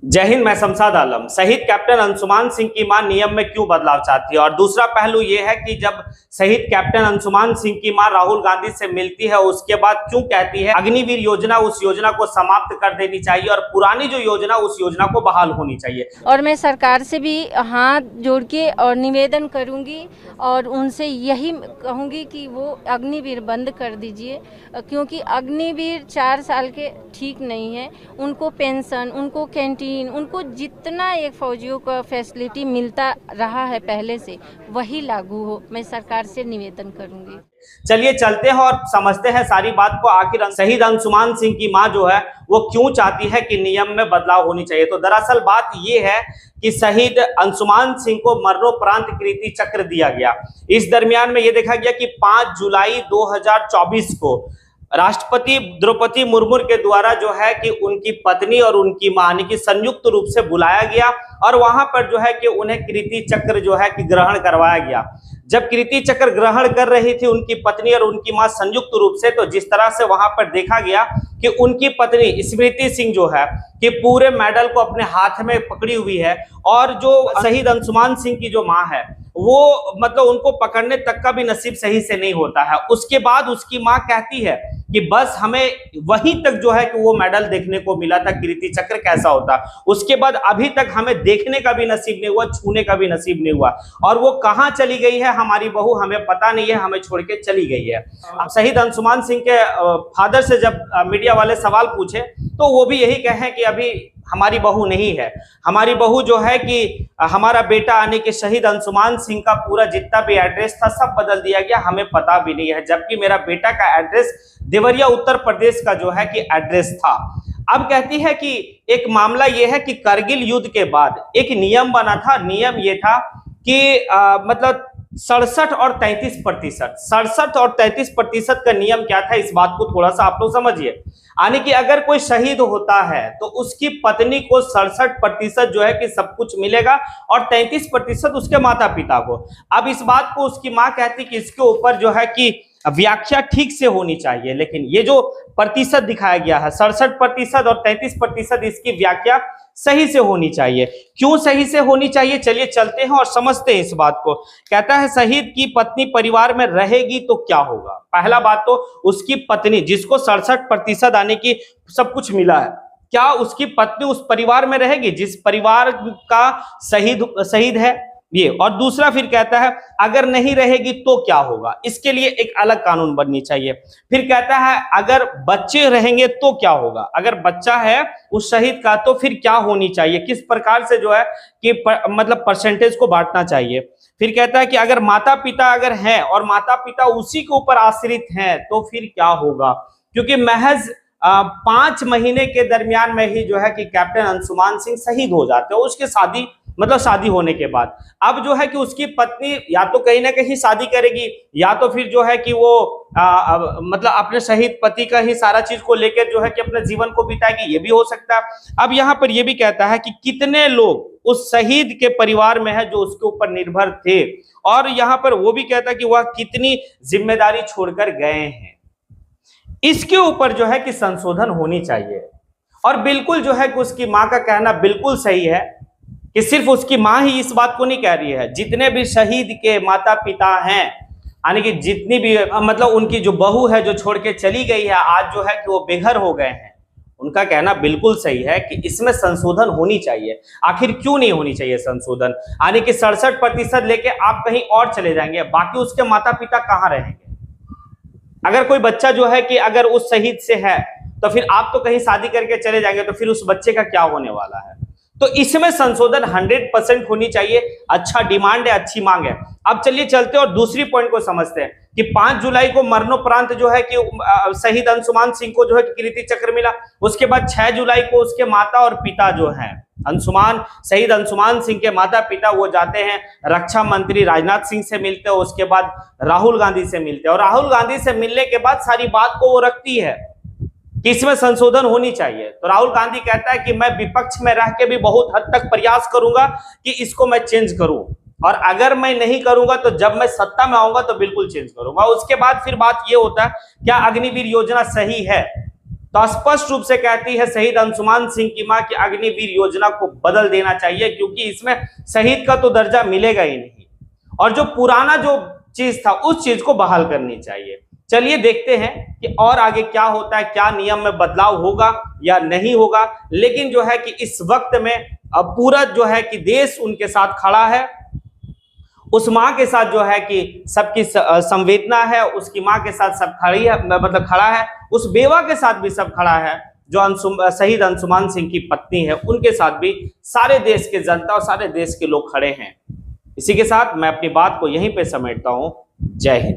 जय हिंद। मैं शमशाद आलम। शहीद कैप्टन अंशुमान सिंह की मां नियम में क्यों बदलाव चाहती है, और दूसरा पहलू यह है कि जब शहीद कैप्टन अंशुमान सिंह की मां राहुल गांधी से मिलती है उसके बाद क्यों कहती है अग्निवीर योजना, उस योजना को समाप्त कर देनी चाहिए और पुरानी जो योजना उस योजना को बहाल होनी चाहिए। और मैं सरकार से भी हाथ जोड़ के और निवेदन करूंगी और उनसे यही कहूंगी कि वो अग्निवीर बंद कर दीजिए, क्योंकि अग्निवीर 4 साल के ठीक नहीं है। उनको पेंशन, उनको कैंटीन, उनको जितना एक फौजियों का फैसिलिटी मिलता रहा है पहले से, वही लागू हो। मैं सरकार से निवेदन करूंगी। चलिए चलते हैं और समझते हैं सारी बात को। आखिर शहीद अंशुमान सिंह की मां जो है वो क्यों चाहती है कि नियम में बदलाव होनी चाहिए। तो दरअसल बात ये है कि शहीद अंशुमान सिंह को मरणोपरांत कीर्ति चक्र दिया गया। इस दरमियान में ये देखा गया कि 5 जुलाई 2024 को राष्ट्रपति द्रौपदी मुर्मू के द्वारा जो है कि उनकी पत्नी और उनकी मां यानी कि संयुक्त रूप से बुलाया गया और वहां पर जो है कि उन्हें कीर्ति चक्र जो है कि ग्रहण करवाया गया। जब कीर्ति चक्र ग्रहण कर रही थी उनकी पत्नी और उनकी मां संयुक्त रूप से, तो जिस तरह से वहां पर देखा गया कि उनकी पत्नी स्मृति सिंह जो है कि पूरे मेडल को अपने हाथ में पकड़ी हुई है, और जो शहीद अंशुमान सिंह की जो मां है वो मतलब उनको पकड़ने तक का भी नसीब सही से नहीं होता है। उसके बाद उसकी मां कहती है कि बस हमें वहीं तक जो है कि वो मेडल देखने को मिला था, कीर्ति चक्र कैसा होता, उसके बाद अभी तक हमें देखने का भी नसीब नहीं हुआ, छूने का भी नसीब नहीं हुआ। और वो कहां चली गई है हमारी बहू, हमें पता नहीं है, हमें छोड़ के चली गई है। अब शहीद अंशुमान सिंह के फादर से जब मीडिया वाले सवाल पूछे तो वो भी यही कहें कि अभी हमारी बहू नहीं है। हमारी बहू जो है कि हमारा बेटा यानी कि शहीद अंशुमान सिंह का पूरा जितना भी एड्रेस था सब बदल दिया गया, हमें पता भी नहीं है, जबकि मेरा बेटा का एड्रेस देवरिया उत्तर प्रदेश का जो है कि एड्रेस था। अब कहती है कि एक मामला यह है कि करगिल युद्ध के बाद एक नियम बना था। नियम यह था कि मतलब 67 और 33% का नियम क्या था, इस बात को थोड़ा सा आप लोग समझिए। यानी कि अगर कोई शहीद होता है तो उसकी पत्नी को 67% जो है कि सब कुछ मिलेगा और 33% उसके माता पिता को। अब इस बात को उसकी मां कहती कि इसके ऊपर जो है कि व्याख्या ठीक से होनी चाहिए, लेकिन ये जो प्रतिशत दिखाया गया है 67% और 33%, इसकी व्याख्या सही से होनी चाहिए। क्यों सही से होनी चाहिए, चलिए चलते हैं और समझते हैं इस बात को। कहता है शहीद की पत्नी परिवार में रहेगी तो क्या होगा। पहला बात तो उसकी पत्नी जिसको 67% आने की सब कुछ मिला है, क्या उसकी पत्नी उस परिवार में रहेगी जिस परिवार का शहीद है ये। और दूसरा फिर कहता है अगर नहीं रहेगी तो क्या होगा, इसके लिए एक अलग कानून बननी चाहिए। फिर कहता है अगर बच्चे रहेंगे तो क्या होगा, अगर बच्चा है उस शहीद का तो फिर क्या होनी चाहिए, किस प्रकार से जो है कि मतलब परसेंटेज को बांटना चाहिए। फिर कहता है कि अगर माता पिता अगर हैं और माता पिता उसी के ऊपर आश्रित हैं तो फिर क्या होगा, क्योंकि महज 5 महीने के दरमियान में ही जो है कि कैप्टन अंशुमान सिंह शहीद हो जाते हैं उसके शादी होने के बाद। अब जो है कि उसकी पत्नी या तो कहीं ना कहीं शादी करेगी या तो फिर जो है कि वो मतलब अपने शहीद पति का ही सारा चीज को लेकर जो है कि अपने जीवन को बिताएगी, ये भी हो सकता है। अब यहाँ पर ये भी कहता है कि कितने लोग उस शहीद के परिवार में है जो उसके ऊपर निर्भर थे, और यहाँ पर वो भी कहता है कि वह कितनी जिम्मेदारी छोड़कर गए हैं। इसके ऊपर जो है कि संशोधन होनी चाहिए। और बिल्कुल जो है कि उसकी मां का कहना बिल्कुल सही है कि सिर्फ उसकी मां ही इस बात को नहीं कह रही है, जितने भी शहीद के माता पिता हैं यानी कि जितनी भी मतलब उनकी जो बहू है जो छोड़ के चली गई है, आज जो है कि वो बेघर हो गए हैं, उनका कहना बिल्कुल सही है कि इसमें संशोधन होनी चाहिए। आखिर क्यों नहीं होनी चाहिए संशोधन, यानी कि 67% लेके आप कहीं और चले जाएंगे, बाकी उसके माता पिता कहाँ रहेंगे। अगर कोई बच्चा जो है कि अगर उस शहीद से है तो फिर आप तो कहीं शादी करके चले जाएंगे, तो फिर उस बच्चे का क्या होने वाला है। तो इसमें संशोधन 100% होनी चाहिए। अच्छा डिमांड है, अच्छी मांग है। अब चलिए चलते और दूसरी पॉइंट को समझते हैं कि 5 जुलाई को मरणोपरांत जो है कि शहीद अंशुमान सिंह को जो है कीर्ति चक्र मिला। उसके बाद 6 जुलाई को उसके माता और पिता जो हैं शहीद अंशुमान सिंह के माता पिता वो जाते हैं रक्षा मंत्री राजनाथ सिंह से मिलते हैं, उसके बाद राहुल गांधी से मिलते हैं, और राहुल गांधी से मिलने के बाद सारी बात को वो रखती है कि इसमें संशोधन होनी चाहिए। तो राहुल गांधी कहता है कि मैं विपक्ष में रह के भी बहुत हद तक प्रयास करूंगा कि इसको मैं चेंज करूं, और अगर मैं नहीं करूंगा तो जब मैं सत्ता में आऊंगा तो बिल्कुल चेंज करूंगा। उसके बाद फिर बात ये होता है क्या अग्निवीर योजना सही है, तो स्पष्ट रूप से कहती है शहीद अंशुमान सिंह की मां कि अग्निवीर योजना को बदल देना चाहिए, क्योंकि इसमें शहीद का तो दर्जा मिलेगा ही नहीं, और जो पुराना जो चीज था उस चीज को बहाल करनी चाहिए। चलिए देखते हैं कि और आगे क्या होता है, क्या नियम में बदलाव होगा या नहीं होगा। लेकिन जो है कि इस वक्त में अब पूरा जो है कि देश उनके साथ खड़ा है, उस मां के साथ जो है कि सबकी संवेदना है, उसकी मां के साथ सब खड़ी है, मतलब खड़ा है, उस बेवा के साथ भी सब खड़ा है जो शहीद अंशुमान सिंह की पत्नी है, उनके साथ भी सारे देश के जनता और सारे देश के लोग खड़े हैं। इसी के साथ मैं अपनी बात को यहीं पे समेटता हूं। जय हिंद।